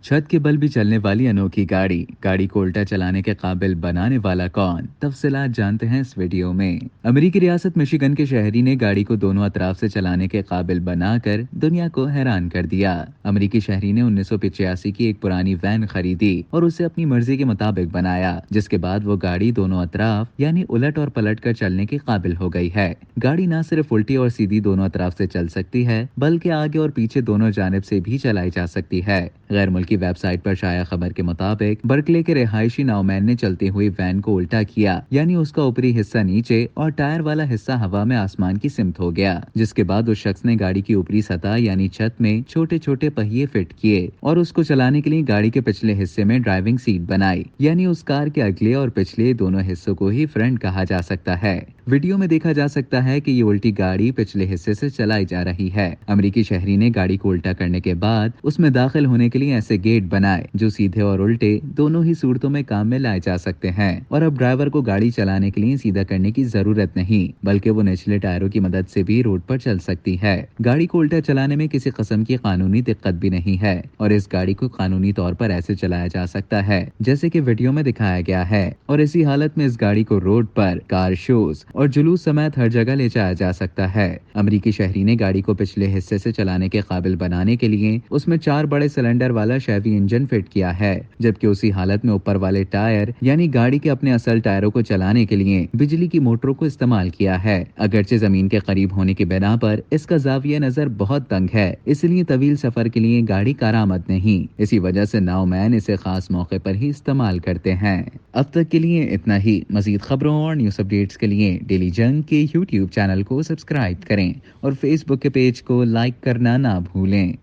छत के बल भी चलने वाली अनोखी गाड़ी गाड़ी को उल्टा चलाने के काबिल बनाने वाला कौन? तफसीलात जानते हैं इस वीडियो में। अमेरिकी रियासत मिशिगन के शहरी ने गाड़ी को दोनों अतराफ से चलाने के काबिल बनाकर दुनिया को हैरान कर दिया। अमेरिकी शहरी ने 1985 की एक पुरानी वैन खरीदी और उसे अपनी मर्जी के मुताबिक बनाया, जिसके बाद वो गाड़ी दोनों अतराफ यानी उलट और पलट कर चलने के काबिल हो गई है। गाड़ी न सिर्फ उल्टी और सीधी दोनों अतराफ से चल सकती है, बल्कि आगे और पीछे दोनों जानिब से भी चलाई जा सकती है। गैर मुल्की वेबसाइट पर शाया खबर के मुताबिक बर्कले के रिहायशी नाउमैन ने चलती हुई वैन को उल्टा किया, यानी उसका ऊपरी हिस्सा नीचे और टायर वाला हिस्सा हवा में आसमान की सिमत हो गया, जिसके बाद उस शख्स ने गाड़ी की ऊपरी सतह यानी छत में छोटे छोटे पहिए फिट किए और उसको चलाने के लिए गाड़ी के पिछले हिस्से में ड्राइविंग सीट बनाई, यानी उस कार के अगले और पिछले दोनों हिस्सों को ही फ्रंट कहा जा सकता है। वीडियो में देखा जा सकता है कि ये उल्टी गाड़ी पिछले हिस्से से चलाई जा रही है। अमेरिकी शहरी ने गाड़ी को उल्टा करने के बाद उसमें दाखिल होने के लिए ऐसे गेट बनाए जो सीधे और उल्टे दोनों ही सूरतों में काम में लाए जा सकते हैं, और अब ड्राइवर को गाड़ी चलाने के लिए सीधा करने की जरूरत नहीं, बल्कि वो निचले टायरों की मदद से भी रोड पर चल सकती है। गाड़ी को उल्टा चलाने में किसी किस्म की कानूनी दिक्कत भी नहीं है और इस गाड़ी को कानूनी तौर पर ऐसे चलाया जा सकता है जैसे कि वीडियो में दिखाया गया है, और इसी हालत में इस गाड़ी को रोड पर, कार शोज और जुलूस समेत हर जगह ले जाया जा सकता है। अमेरिकी शहरी ने गाड़ी को पिछले हिस्से से चलाने के काबिल बनाने के लिए उसमें 4 बड़े सिलेंडर वाला शेवी इंजन फिट किया है, जबकि उसी हालत में ऊपर वाले टायर यानी गाड़ी के अपने असल टायरों को चलाने के लिए बिजली की मोटरों को इस्तेमाल किया है। अगरचे जमीन के करीब होने की बिना पर इसका जाविया नजर बहुत तंग है, इसलिए तवील सफर के लिए गाड़ी कारआमद नहीं। इसी वजह से नाउमैन इसे खास मौके पर ही इस्तेमाल करते हैं। अब तक के लिए इतना ही। मजीद खबरों और न्यूज अपडेट्स के लिए डेली जंग के यूट्यूब चैनल को सब्सक्राइब करें और फेसबुक के पेज को लाइक करना ना भूलें।